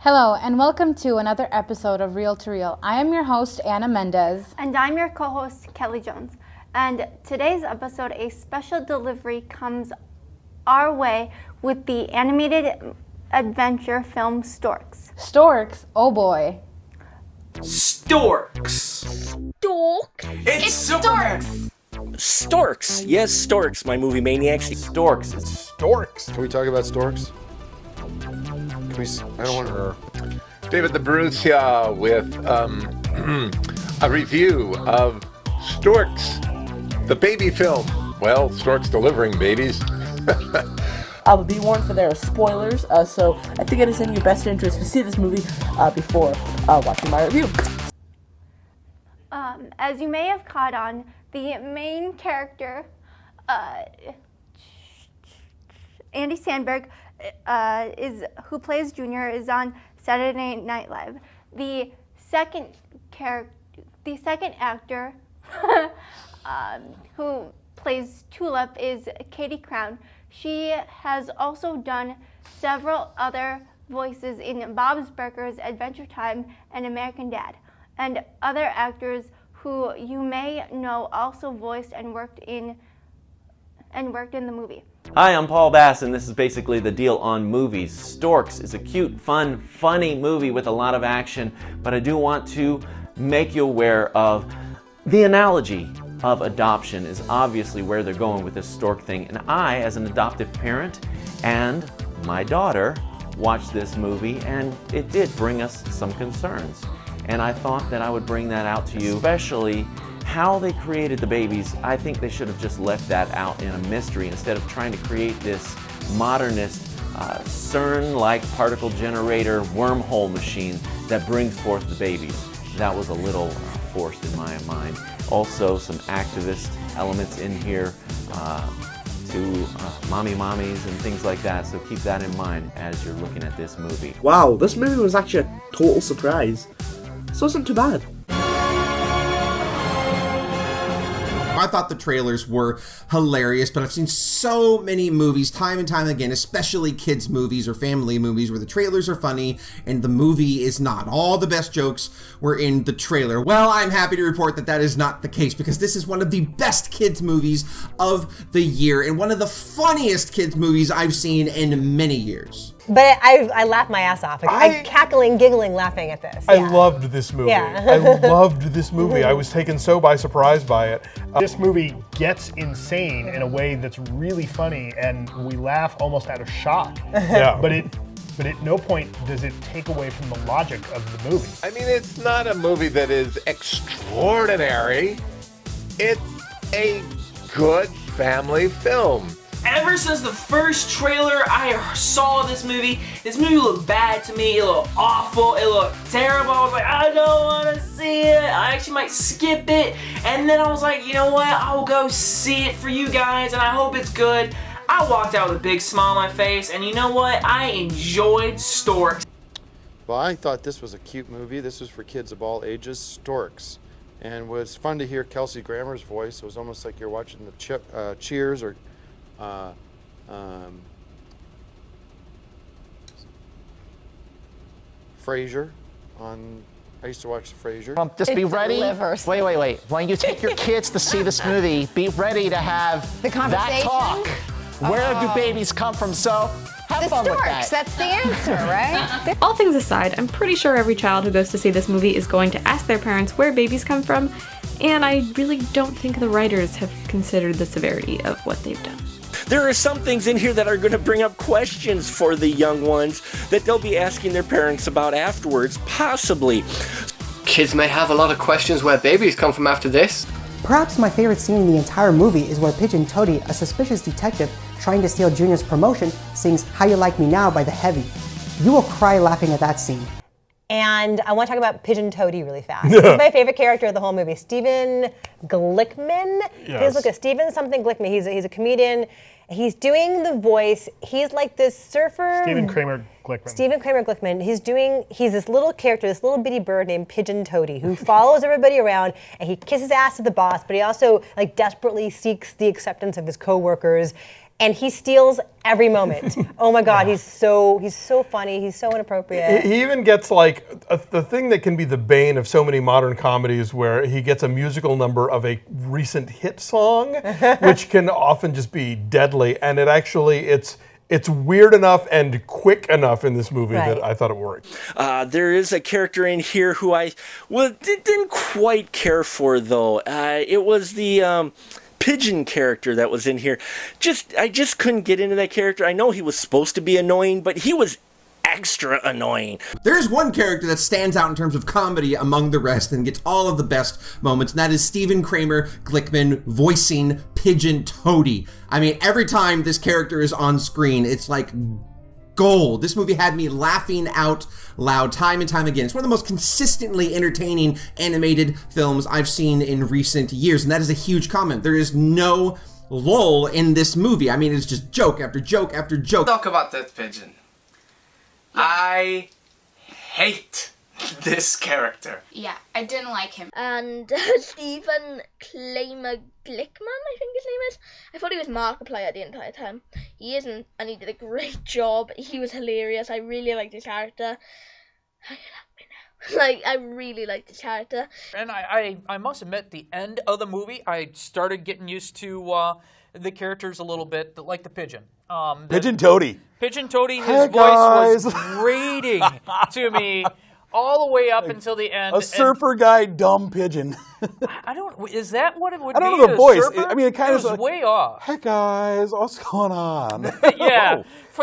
Hello, and welcome to another episode of Reel to Reel. I am your host, Anna Mendez. And I'm your co-host, Kelly Jones. And today's episode, a special delivery comes our way with the animated adventure film Storks. Storks? Oh boy. Storks. Storks? It's Storks. Storks. Yes, Storks. My movie maniacs. Storks. It's Storks. Can we talk about Storks? Can we? I don't want to. David the Bruce here with a review of Storks, the baby film. Well, Storks delivering babies. Be warned for there are spoilers, so I think it is in your best interest to see this movie before watching my review. As you may have caught on, the main character, Andy Samberg, who plays Junior, is on Saturday Night Live. The second actor who plays Tulip is Katie Crown. She has also done several other voices in Bob's Burgers, Adventure Time, and American Dad. And other actors who you may know also voiced and worked in the movie. Hi, I'm Paul Bass, and this is basically the deal on movies. Storks is a cute, fun, funny movie with a lot of action, but I do want to make you aware of the analogy of adoption is obviously where they're going with this stork thing. And I, as an adoptive parent, and my daughter watched this movie, and it did bring us some concerns. And I thought that I would bring that out to you, especially how they created the babies. I think they should have just left that out in a mystery instead of trying to create this modernist CERN-like particle generator wormhole machine that brings forth the babies. That was a little forced in my mind. Also, some activist elements in here to mommies and things like that, so keep that in mind as you're looking at this movie. Wow, this movie was actually a total surprise. So it wasn't too bad. I thought the trailers were hilarious, but I've seen so many movies time and time again, especially kids movies or family movies, where the trailers are funny and the movie is not. All the best jokes were in the trailer. Well, I'm happy to report that that is not the case, because this is one of the best kids movies of the year and one of the funniest kids movies I've seen in many years. But I laughed my ass off. I'm cackling, giggling, laughing at this. I loved this movie. Yeah. I loved this movie. I was taken so by surprise by it. This movie gets insane in a way that's really funny, and we laugh almost out of shock. Yeah. But at no point does it take away from the logic of the movie. I mean, it's not a movie that is extraordinary. It's a good family film. Ever since the first trailer I saw this movie looked bad to me, it looked awful, it looked terrible. I was like, I don't want to see it. I actually might skip it. And then I was like, you know what, I'll go see it for you guys and I hope it's good. I walked out with a big smile on my face, and you know what, I enjoyed Storks. Well, I thought this was a cute movie. This was for kids of all ages, Storks. And it was fun to hear Kelsey Grammer's voice. It was almost like you're watching the Cheers or Frasier on. I used to watch Frasier. Just be ready. Wait. When you take your kids to see this movie, be ready to have that talk. Where do babies come from? So have fun with that. That's the answer, right? All things aside, I'm pretty sure every child who goes to see this movie is going to ask their parents where babies come from, and I really don't think the writers have considered the severity of what they've done. There are some things in here that are going to bring up questions for the young ones that they'll be asking their parents about afterwards, possibly. Kids may have a lot of questions where babies come from after this. Perhaps my favorite scene in the entire movie is where Pigeon Toady, a suspicious detective trying to steal Junior's promotion, sings How You Like Me Now by The Heavy. You will cry laughing at that scene. And I want to talk about Pigeon Toady really fast. He's my favorite character of the whole movie. Stephen Glickman. Yes. Look at Stephen something Glickman. He's a comedian. He's doing the voice. He's like this surfer. Stephen Kramer Glickman. He's this little character, this little bitty bird named Pigeon Toady, who follows everybody around, and he kisses ass to the boss, but he also like desperately seeks the acceptance of his coworkers. and he steals every moment. Oh my God, he's so funny. He's so inappropriate. He even gets like the thing that can be the bane of so many modern comedies, where he gets a musical number of a recent hit song, which can often just be deadly. And it's weird enough and quick enough in this movie that I thought it worked. There is a character in here who I didn't quite care for, though. It was the pigeon character that was in here. I just couldn't get into that character. I know he was supposed to be annoying, but he was extra annoying. There's one character that stands out in terms of comedy among the rest and gets all of the best moments, and that is Stephen Kramer Glickman voicing Pigeon Toady. I mean, every time this character is on screen, it's like gold. This movie had me laughing out loud time and time again. It's one of the most consistently entertaining animated films I've seen in recent years, and that is a huge comment. There is no lull in this movie. I mean, it's just joke after joke after joke. Talk about that pigeon. I hate this character. Yeah, I didn't like him. And Stephen Kramer Glickman, I think his name is. I thought he was Markiplier the entire time. He isn't, and he did a great job. He was hilarious. I really liked his character. I really liked his character. And I must admit, the end of the movie, I started getting used to the characters a little bit, like the pigeon. Pigeon Toady. Pigeon Toady, his Hey, voice guys. was grating to me all the way up until the end. A surfer guy, dumb pigeon. Is that what it would be? I don't know the a voice. surfer? I mean, it kind of was way off. Hey guys, what's going on? Yeah,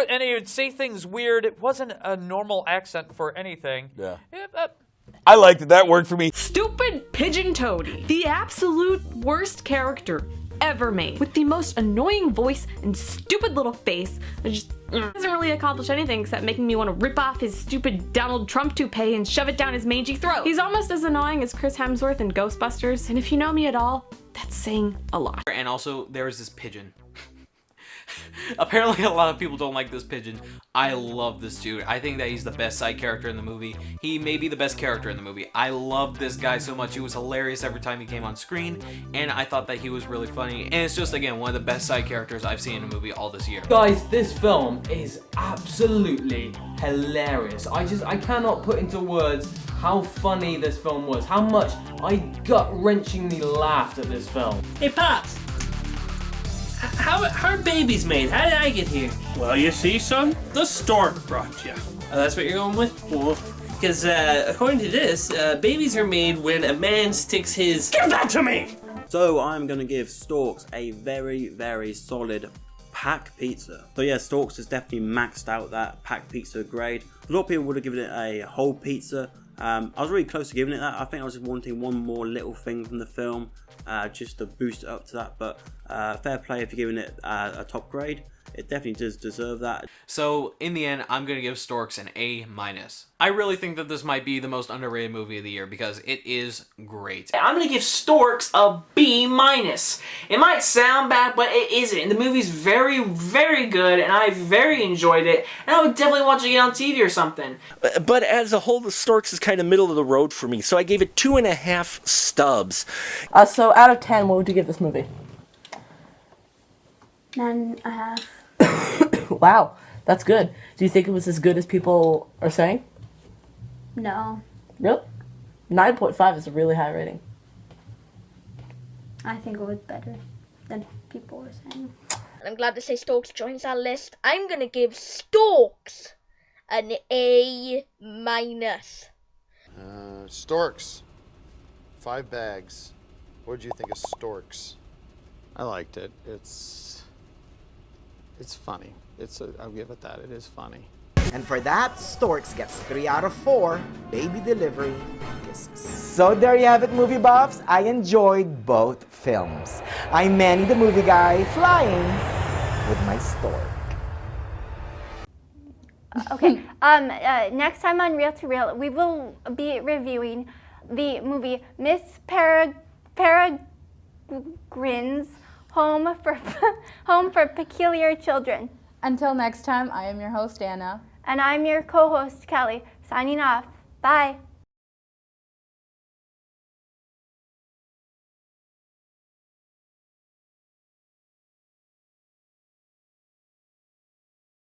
and he would say things weird. It wasn't a normal accent for anything. Yeah. I liked it. That worked for me. Stupid Pigeon Toady, the absolute worst character ever made, with the most annoying voice and stupid little face. It just doesn't really accomplish anything except making me want to rip off his stupid Donald Trump toupee and shove it down his mangy throat. He's almost as annoying as Chris Hemsworth in Ghostbusters, and if you know me at all, that's saying a lot. And also, there was this pigeon. Apparently a lot of people don't like this pigeon. I love this dude. I think that he's the best side character in the movie. He may be the best character in the movie. I love this guy so much. He was hilarious every time he came on screen, and I thought that he was really funny. And it's just, again, one of the best side characters I've seen in a movie all this year. Guys, this film is absolutely hilarious. I cannot put into words how funny this film was, how much I gut-wrenchingly laughed at this film. Hey, Pops! How are babies made? How did I get here? Well, you see, son, the stork brought you. Oh, that's what you're going with? Well, because according to this, babies are made when a man sticks his... Give that to me! So I'm going to give Storks a very, very solid pack pizza. So yeah, Storks has definitely maxed out that pack pizza grade. A lot of people would have given it a whole pizza. I was really close to giving it that. I think I was wanting one more little thing from the film, just to boost it up to that, but fair play if you're giving it a top grade. It definitely does deserve that. So, in the end, I'm going to give Storks an A-. I really think that this might be the most underrated movie of the year because it is great. I'm going to give Storks a B-. It might sound bad, but it isn't. The movie's very, very good, and I very enjoyed it, and I would definitely watch it again on TV or something. But as a whole, the Storks is kind of middle of the road for me, so I gave it 2.5 stubs. So out of 10, what would you give this movie? 9.5. Wow, that's good. Do you think it was as good as people are saying? No. Really? 9.5 is a really high rating. I think it was better than people were saying. And I'm glad to say Storks joins our list. I'm going to give Storks an A-. Storks. 5 bags. What did you think of Storks? I liked it. It's funny. I'll give it that. It is funny. And for that, Storks gets 3 out of 4 baby delivery kisses. So there you have it, movie buffs. I enjoyed both films. I'm Manny the movie guy, flying with my stork. Okay, next time on Reel to Reel, we will be reviewing the movie Miss Peregrine's Home for Peculiar Children. Until next time, I am your host, Anna. And I'm your co-host, Kelly, signing off. Bye.